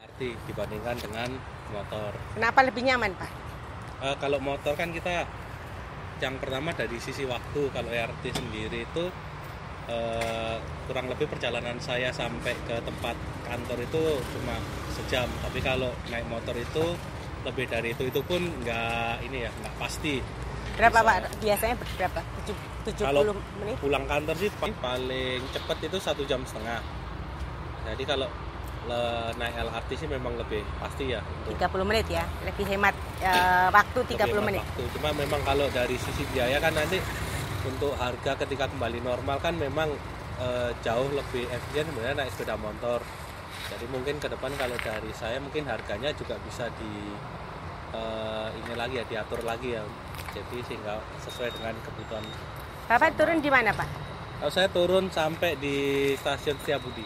Arti dibandingkan dengan motor. Kenapa lebih nyaman, Pak? Kalau motor kan kita yang pertama dari sisi waktu. Kalau LRT sendiri itu kurang lebih perjalanan saya sampai ke tempat kantor itu cuma sejam. Tapi kalau naik motor itu lebih dari itu pun nggak pasti. Berapa, Bisa. Pak? Biasanya berapa? 70 Kalau menit? pulang kantor sih paling cepat itu 1,5 jam. Jadi kalau naik LRT sih memang lebih pasti ya untuk 30 menit ya, lebih hemat waktu 30 menit. waktu. Cuma memang kalau dari sisi biaya kan nanti untuk harga ketika kembali normal kan memang jauh lebih efisien sebenarnya naik sepeda motor. Jadi mungkin ke depan kalau dari saya mungkin harganya juga bisa diatur lagi ya. Jadi sehingga sesuai dengan kebutuhan. Bapak turun di mana, Pak? Kalau saya turun sampai di stasiun Setiabudi.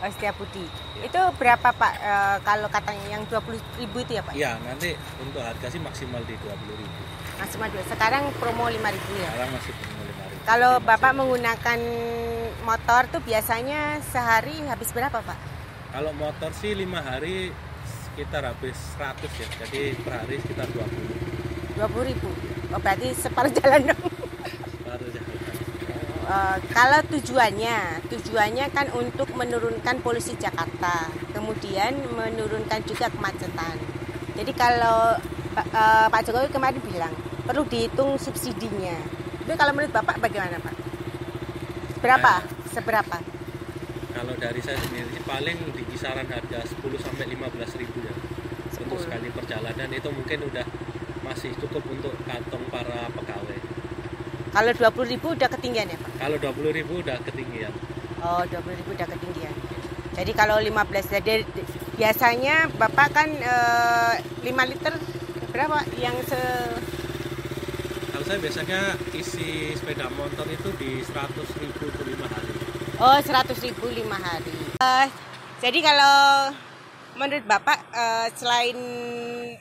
Oh, Setiabudi. Ya. Itu berapa, Pak? Kalau katanya yang 20.000 itu ya, Pak? Iya, nanti untuk harga sih maksimal di 20.000. Maksimal 2. Sekarang promo 5.000 ya. Sekarang masih 5.000. Kalau Bapak menggunakan motor tuh biasanya sehari habis berapa, Pak? Kalau motor sih 5 hari sekitar habis 100 ya. Jadi per hari sekitar 20. 20.000. Oh, berarti separuh jalan dong. Baru ya. Kalau tujuannya kan untuk menurunkan polusi Jakarta, kemudian menurunkan juga kemacetan. Jadi kalau Pak Jokowi kemarin bilang perlu dihitung subsidinya. Tapi kalau menurut Bapak bagaimana, Pak? Seberapa? Kalau dari saya sendiri sih paling di kisaran harga 10 sampai 15.000 ya. Untuk sekali perjalanan itu mungkin udah masih cukup untuk kantong para pegawai. Kalau 20.000 udah ketinggian ya, Pak? Kalau 20.000 udah ketinggian. Oh, 20.000 udah ketinggian. Jadi kalau 15, jadi biasanya Bapak kan 5 liter berapa yang Kalau saya biasanya isi sepeda motor itu di 100.000 per 5 hari. Oh, 100.000 5 hari. Jadi kalau menurut Bapak selain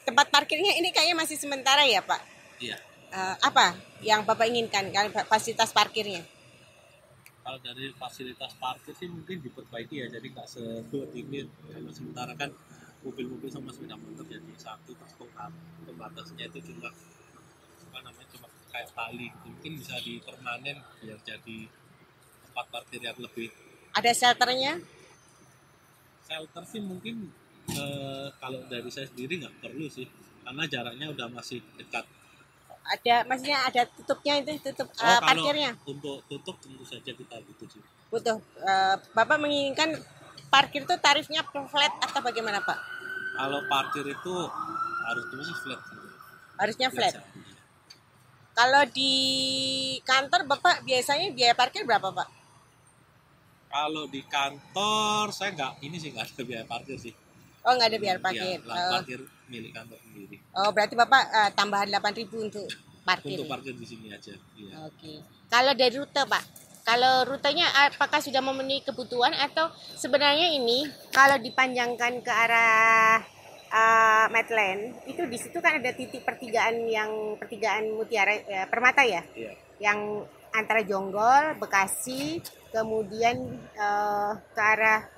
tempat parkirnya ini kayaknya masih sementara ya, Pak? Iya. Apa yang Bapak inginkan kalau fasilitas parkirnya? Kalau dari fasilitas parkir sih mungkin diperbaiki ya, jadi nggak sesulit ini. Kalau sementara kan mobil-mobil sama sepeda motor jadi satu, terus pembatasnya itu cuma kayak tali gitu. Mungkin bisa dipermanen biar jadi tempat parkir yang lebih. Ada shelternya? Shelter sih mungkin kalau dari saya sendiri nggak perlu sih, karena jaraknya udah masih dekat. Maksudnya ada tutupnya itu, tutup Kalau parkirnya? untuk tutup tentu saja kita butuh sih. Butuh. Bapak menginginkan parkir itu tarifnya flat atau bagaimana, Pak? Kalau parkir itu harusnya sih flat. Harusnya flat. Ya. Kalau di kantor Bapak biasanya biaya parkir berapa, Pak? Kalau di kantor saya nggak ada biaya parkir sih. Oh, nggak ada biaya parkir. Ya, parkir milik kantor sendiri. Oh, berarti Bapak tambahan 8.000 untuk parkir. Untuk parkir di sini aja. Iya. Oke. Kalau dari rute, Pak, kalau rutenya apakah sudah memenuhi kebutuhan atau sebenarnya ini kalau dipanjangkan ke arah Medland itu di situ kan ada titik pertigaan Mutiara Permata ya? Iya. Yang antara Jonggol, Bekasi, kemudian ke arah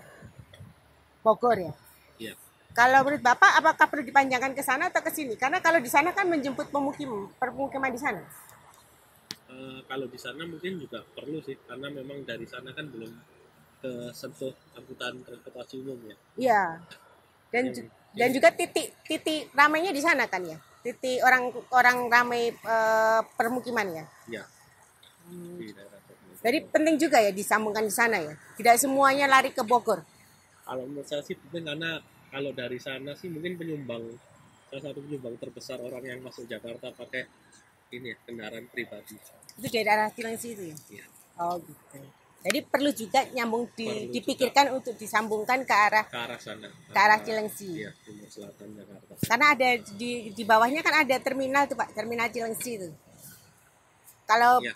Bogor ya? Iya. Kalau menurut Bapak apakah perlu dipanjangkan ke sana atau ke sini? Karena kalau di sana kan menjemput permukiman di sana. Kalau di sana mungkin juga perlu sih, karena memang dari sana kan belum ke sentuh angkutan transportasi umum ya. Iya. Dan juga titik ramainya di sana kan ya. Titik orang ramai permukiman ya. Iya. Di daerah Bogor. Jadi penting juga ya disambungkan di sana ya. Tidak semuanya lari ke Bogor. Kalau menurut saya sih penting, karena kalau dari sana sih mungkin salah satu penyumbang terbesar orang yang masuk Jakarta pakai kendaraan pribadi. Itu dari arah Cilengsi itu ya? Iya. Oh gitu. Jadi perlu juga dipikirkan juga untuk disambungkan ke arah sana. Ke arah Cilengsi. Iya, timur selatan Jakarta. Karena ada di bawahnya kan ada terminal tuh, Pak, terminal Cilengsi itu. Kalau ya.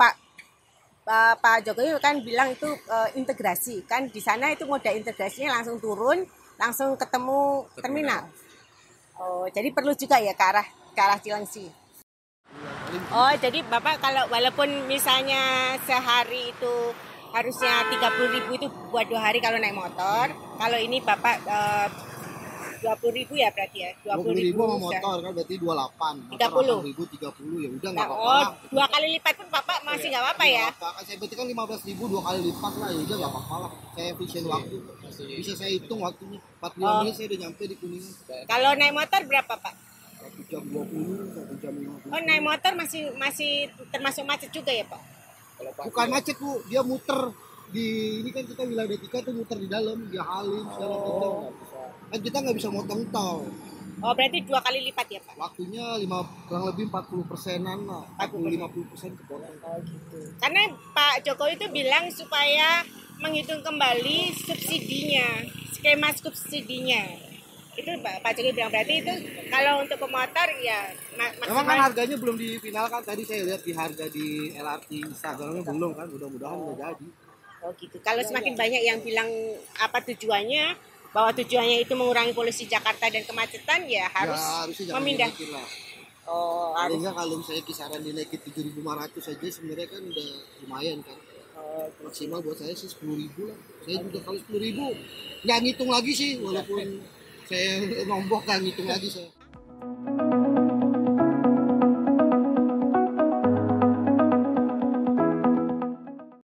Pak Jokowi kan bilang itu integrasi, kan di sana itu moda integrasinya langsung turun, langsung ketemu terminal. Oh, jadi perlu juga ya ke arah Cilengsi. Oh, jadi Bapak kalau walaupun misalnya sehari itu harusnya 30.000 itu buat 2 hari kalau naik motor. Kalau ini Bapak 20.000 ya berarti ya. 20.000 sama sudah. motor kan berarti 28. 30. 30 30 ya udah Nah, nggak apa-apa oh, lah. 2 kali lipat pun Bapak masih nggak apa-apa ya. Kan saya berarti kan 15.000 2 kali lipat lah, ya udah nggak apa-apa lah. Saya efisien waktu. Bisa saya hitung waktunya. 45 menit saya udah nyampe di Kuningan. Kalau naik motor berapa Pak? 1 jam 20, 1 jam 50. Oh, naik motor masih termasuk macet juga ya Pak? Bukan macet Bu, dia muter di ini kan kita wilayah Detika tuh muter di dalam, dia halim segala macam. Kan kita nggak bisa motong tol. Oh, berarti 2 kali lipat ya Pak? Waktunya kurang lebih 40%-an lah, 40-50% kepotong. Oh gitu. Karena Pak Jokowi itu bilang supaya menghitung kembali subsidinya, skema subsidinya. Itu Pak Jokowi bilang berarti itu kalau untuk pemotor ya Memang kan harganya belum difinalkan, tadi saya lihat di harga di LRT Instagramnya belum kan, mudah-mudahan udah jadi. Oh gitu. Kalau semakin banyak yang bilang apa tujuannya, bahwa tujuannya itu mengurangi polusi Jakarta dan kemacetan, ya harus harusnya jangan memindah. dinaikin lah. Oh, Paling harus. nggak kalau misalnya kisaran dinaikin 7.500 aja sebenarnya kan udah lumayan kan. Maksimal buat saya sih 10.000 lah. Saya juga kalau 10.000 nggak ngitung lagi sih, walaupun saya nombok kan ngitung lagi saya.